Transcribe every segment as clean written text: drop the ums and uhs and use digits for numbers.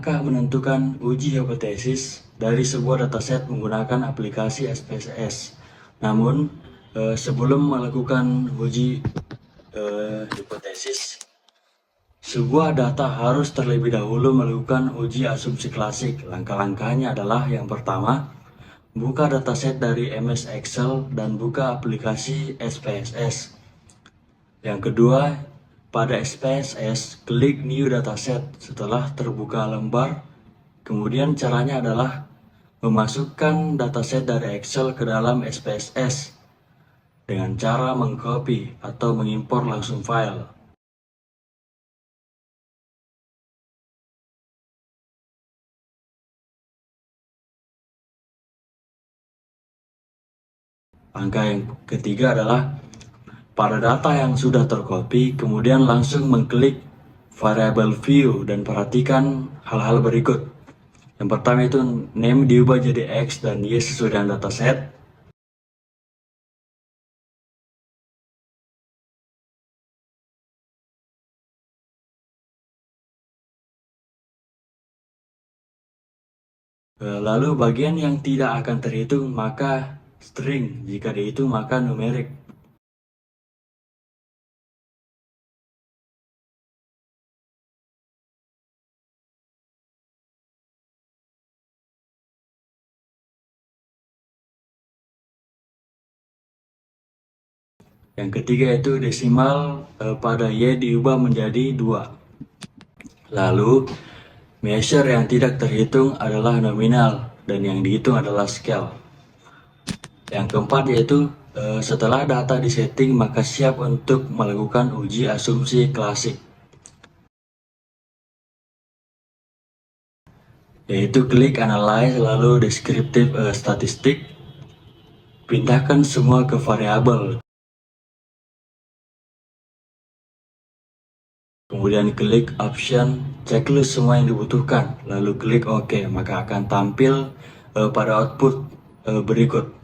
Langkah menentukan uji hipotesis dari sebuah dataset menggunakan aplikasi SPSS. Namun, sebelum melakukan uji hipotesis, sebuah data harus terlebih dahulu melakukan uji asumsi klasik. Langkah-langkahnya adalah yang pertama, buka dataset dari MS Excel dan buka aplikasi SPSS. Yang kedua, pada SPSS, klik New Dataset setelah terbuka lembar. Kemudian caranya adalah memasukkan dataset dari Excel ke dalam SPSS dengan cara mengcopy atau mengimpor langsung file. Langkah yang ketiga adalah pada data yang sudah tercopy, kemudian langsung mengklik variable view dan perhatikan hal-hal berikut. Yang pertama itu name diubah jadi X dan Y sesuai dengan dataset. Lalu bagian yang tidak akan terhitung maka string, jika dihitung maka numerik. Yang ketiga itu desimal pada Y diubah menjadi 2. Lalu measure yang tidak terhitung adalah nominal dan yang dihitung adalah scale. Yang keempat yaitu setelah data disetting maka siap untuk melakukan uji asumsi klasik. Yaitu klik analyze lalu descriptive statistik. Pindahkan semua ke variabel. Kemudian klik option checklist semua yang dibutuhkan, lalu klik OK, maka akan tampil pada output berikut.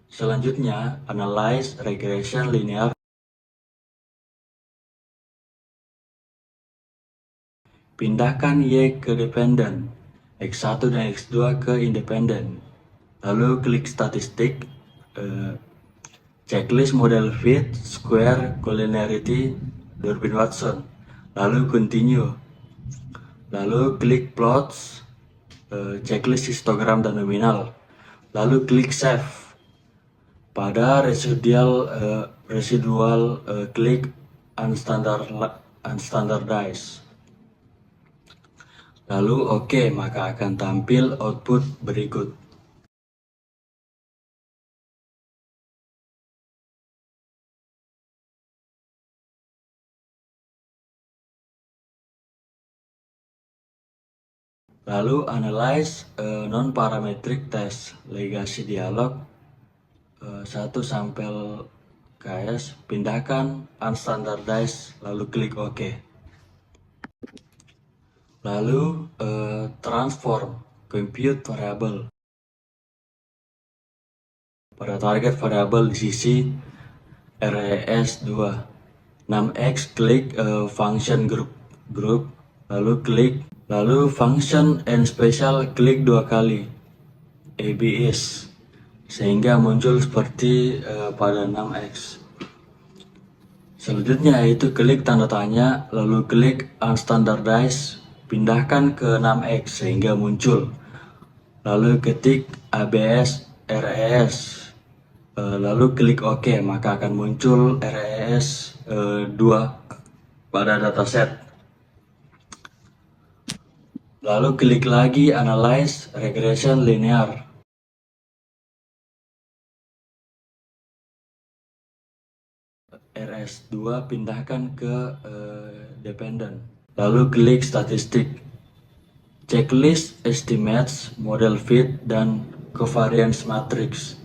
Selanjutnya, analyze regression linear. Pindahkan Y ke dependent, X1 dan X2 ke independent. Lalu klik statistik, checklist model fit, square, collinearity, Durbin-Watson. Lalu continue. Lalu klik plots, checklist histogram dan nominal. Lalu klik save. Pada residual klik unstandardized. Lalu OK, maka akan tampil output berikut. Lalu analyze non-parametric test, legasi dialog 1 sampel KS, pindahkan unstandardized, lalu klik OK. Lalu transform compute variable. Pada target variabel di sisi RES2 6x klik function group lalu function and special klik 2 kali ABS sehingga muncul seperti pada 6x. Selanjutnya yaitu klik tanda tanya lalu klik unstandardized, pindahkan ke 6x sehingga muncul. Lalu ketik ABS RES, lalu klik OK, maka akan muncul RES 2 pada dataset. Lalu klik lagi analyze regression linear. RS2 pindahkan ke dependent. Lalu klik statistik, checklist estimates, model fit, dan covariance matrix.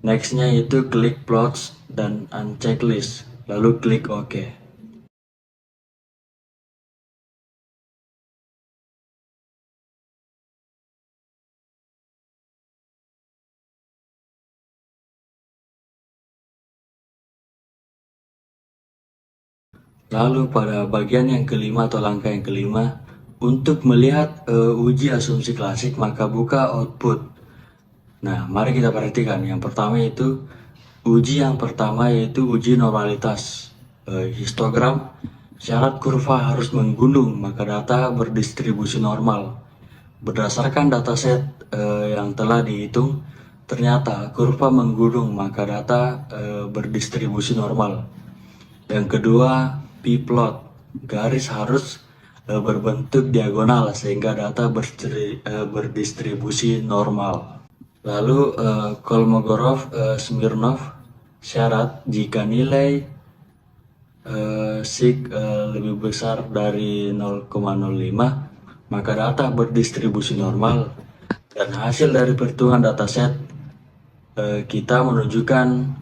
Nextnya itu klik plots dan unchecklist, lalu klik OK. Lalu pada bagian yang kelima atau langkah yang kelima, untuk melihat uji asumsi klasik maka buka output. Nah, mari kita perhatikan. Yang pertama itu uji yang pertama yaitu uji normalitas. Histogram, syarat kurva harus menggunung maka data berdistribusi normal. Berdasarkan dataset yang telah dihitung, ternyata kurva menggunung maka data berdistribusi normal. Yang kedua, p-plot. Garis harus berbentuk diagonal sehingga data berdistribusi normal. Lalu Kolmogorov, Smirnov, syarat jika nilai sig lebih besar dari 0,05 maka data berdistribusi normal, dan hasil dari perhitungan dataset kita menunjukkan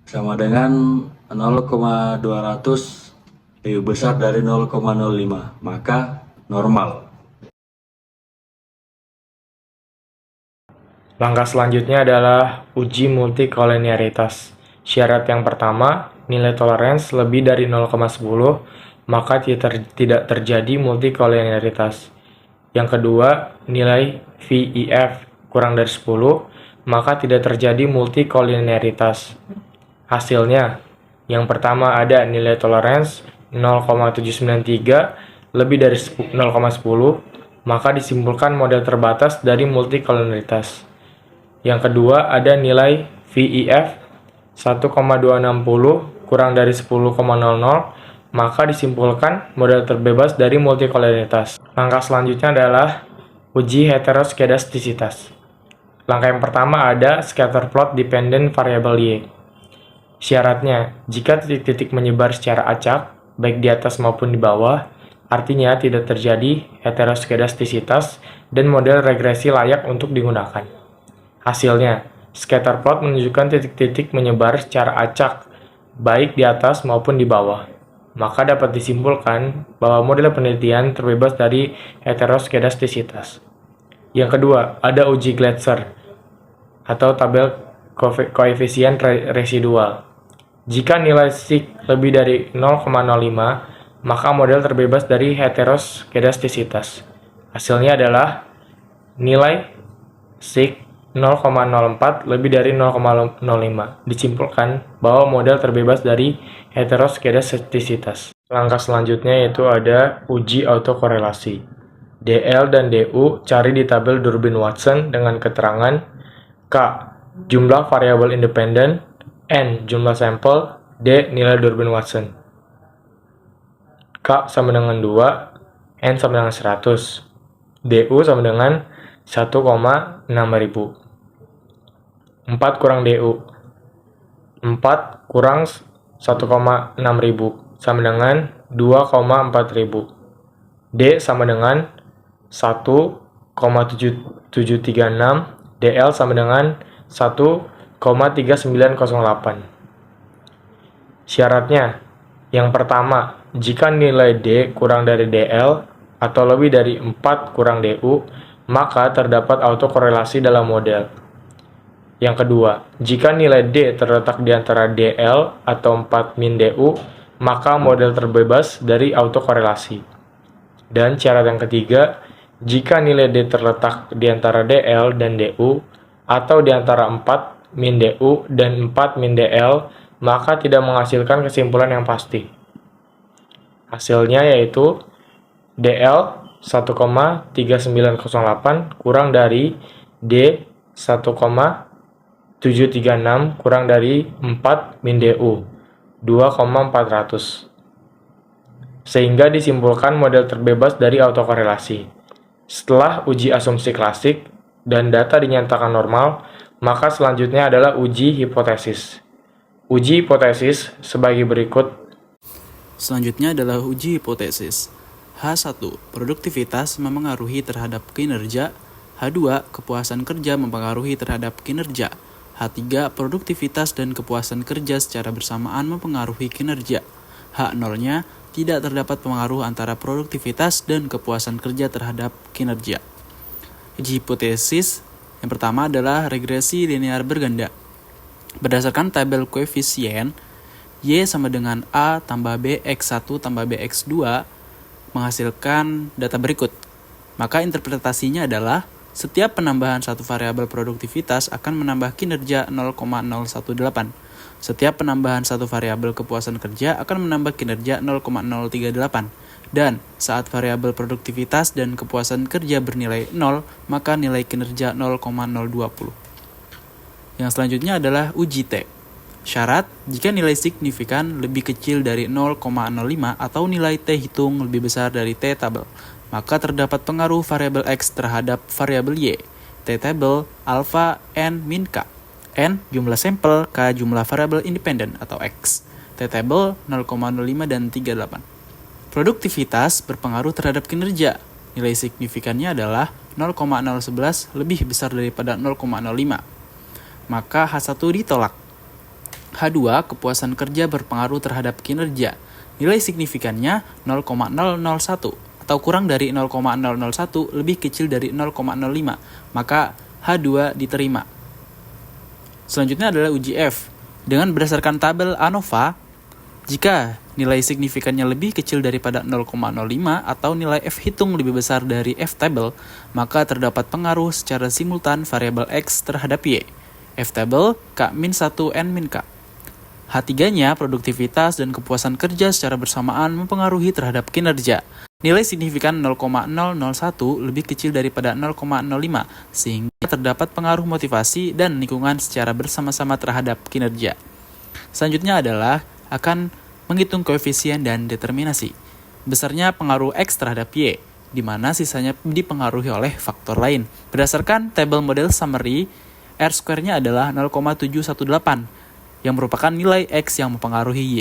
sama dengan 0,200 lebih besar dari 0,05 maka normal. Langkah selanjutnya adalah uji multikolinearitas. Syarat yang pertama, nilai toleransi lebih dari 0,10 maka tidak terjadi multikolinearitas. Yang kedua, nilai VIF kurang dari 10 maka tidak terjadi multikolinearitas. Hasilnya, yang pertama ada nilai toleransi 0,793 lebih dari 0,10 maka disimpulkan model terbatas dari multikolinearitas. Yang kedua ada nilai VIF 1,260 kurang dari 10,00 maka disimpulkan model terbebas dari multikolinearitas. Langkah selanjutnya adalah uji heteroskedastisitas. Langkah yang pertama ada scatter plot dependent variable Y. Syaratnya, jika titik-titik menyebar secara acak, baik di atas maupun di bawah, artinya tidak terjadi heteroskedastisitas dan model regresi layak untuk digunakan. Hasilnya, scatter plot menunjukkan titik-titik menyebar secara acak, baik di atas maupun di bawah. Maka dapat disimpulkan bahwa model penelitian terbebas dari heteroskedastisitas. Yang kedua, ada uji Glatzer atau tabel koefisien residual. Jika nilai sig lebih dari 0,05, maka model terbebas dari heteroskedastisitas. Hasilnya adalah nilai sig 0,04 lebih dari 0,05. Disimpulkan bahwa model terbebas dari heteroskedastisitas. Langkah selanjutnya yaitu ada uji autokorelasi. DL dan DU cari di tabel Durbin-Watson dengan keterangan K. Jumlah variabel independen, N. Jumlah sampel, D. Nilai Durbin-Watson. K sama dengan 2, N sama dengan 100, DU sama dengan 1,6000. 4 kurang DU. 4 kurang 1,6000 sama dengan 2,4000. D sama dengan 1,736, DL sama dengan 1,3908. Syaratnya, yang pertama, jika nilai D kurang dari DL atau lebih dari 4 kurang DU, maka terdapat autokorelasi dalam model. Yang kedua, jika nilai D terletak di antara DL atau 4 min DU, maka model terbebas dari autokorelasi. Dan syarat yang ketiga, jika nilai D terletak di antara DL dan DU, atau di antara 4 min DU dan 4 min DL, maka tidak menghasilkan kesimpulan yang pasti. Hasilnya yaitu DL 1,3908 kurang dari D 1,736 kurang dari 4 min DU 2,400. Sehingga disimpulkan model terbebas dari autokorelasi. Setelah uji asumsi klasik dan data dinyatakan normal, maka selanjutnya adalah uji hipotesis. Uji hipotesis sebagai berikut. Selanjutnya adalah uji hipotesis. H1. Produktivitas mempengaruhi terhadap kinerja. H2. Kepuasan kerja mempengaruhi terhadap kinerja. H3. Produktivitas dan kepuasan kerja secara bersamaan mempengaruhi kinerja. H0-nya tidak terdapat pengaruh antara produktivitas dan kepuasan kerja terhadap kinerja. Uji hipotesis yang pertama adalah regresi linear berganda. Berdasarkan tabel koefisien, Y sama dengan A tambah B X1 tambah B X2 menghasilkan data berikut. Maka interpretasinya adalah setiap penambahan satu variabel produktivitas akan menambah kinerja 0,018. Setiap penambahan satu variabel kepuasan kerja akan menambah kinerja 0,038. Dan saat variabel produktivitas dan kepuasan kerja bernilai 0, maka nilai kinerja 0,020. Yang selanjutnya adalah uji T. Syarat, jika nilai signifikan lebih kecil dari 0,05 atau nilai T hitung lebih besar dari T tabel, maka terdapat pengaruh variabel X terhadap variabel Y. T tabel alpha n min K. N jumlah sampel, K jumlah variabel independen atau X. T tabel 0,05 dan 38. Produktivitas berpengaruh terhadap kinerja. Nilai signifikannya adalah 0,011 lebih besar daripada 0,05. Maka H1 ditolak. H2 kepuasan kerja berpengaruh terhadap kinerja. Nilai signifikannya 0,001 atau kurang dari 0,001 lebih kecil dari 0,05. Maka H2 diterima. Selanjutnya adalah uji F. Dengan berdasarkan tabel ANOVA, jika nilai signifikannya lebih kecil daripada 0,05 atau nilai F hitung lebih besar dari F tabel, maka terdapat pengaruh secara simultan variabel X terhadap Y. F tabel K-1 N-K. H3-nya produktivitas dan kepuasan kerja secara bersamaan mempengaruhi terhadap kinerja. Nilai signifikan 0,001 lebih kecil daripada 0,05 sehingga terdapat pengaruh motivasi dan lingkungan secara bersama-sama terhadap kinerja. Selanjutnya adalah akan menghitung koefisien dan determinasi. Besarnya pengaruh X terhadap Y, di mana sisanya dipengaruhi oleh faktor lain. Berdasarkan tabel model summary, R square-nya adalah 0,718 yang merupakan nilai X yang mempengaruhi Y.